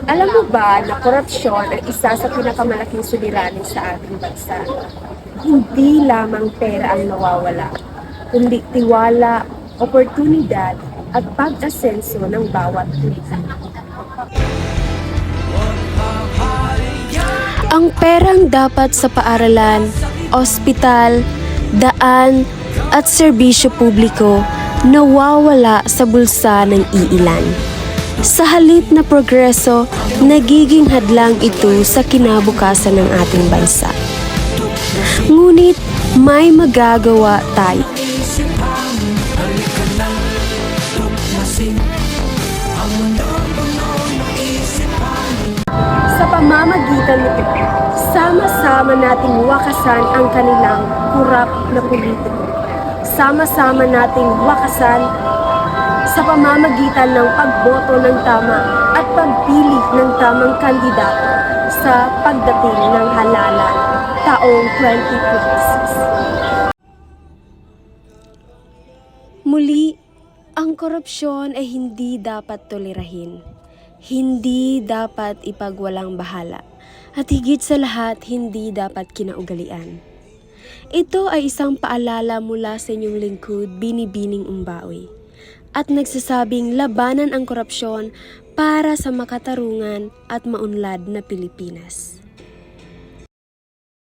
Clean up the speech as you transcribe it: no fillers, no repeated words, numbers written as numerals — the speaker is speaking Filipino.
Alam mo ba na korupsyon ay isa sa pinakamalaking suliranin sa ating bansa? Hindi lamang pera ang nawawala, kundi tiwala, oportunidad, at pag-asenso ng bawat Pilipino. Ang perang dapat sa paaralan, ospital, daan, at serbisyo publiko nawawala sa bulsa ng iilan. Sa halip na progreso, nagiging hadlang ito sa kinabukasan ng ating bansa. Ngunit may magagawa tayo. Sa pamamagitan nito, sama-sama nating wakasan ang kanilang kurap na politiko. Sama-sama nating wakasan sa pamamagitan ng pagboto ng tama at pagpili ng tamang kandidato sa pagdating ng halalan taong 2026. Muli, ang korupsyon ay hindi dapat tolerahin. Hindi dapat ipagwalang bahala. At higit sa lahat, hindi dapat kinaugalian. Ito ay isang paalala mula sa inyong lingkod, Binibining Umbaoy. At nagsasabing labanan ang korupsyon para sa makatarungan at maunlad na Pilipinas.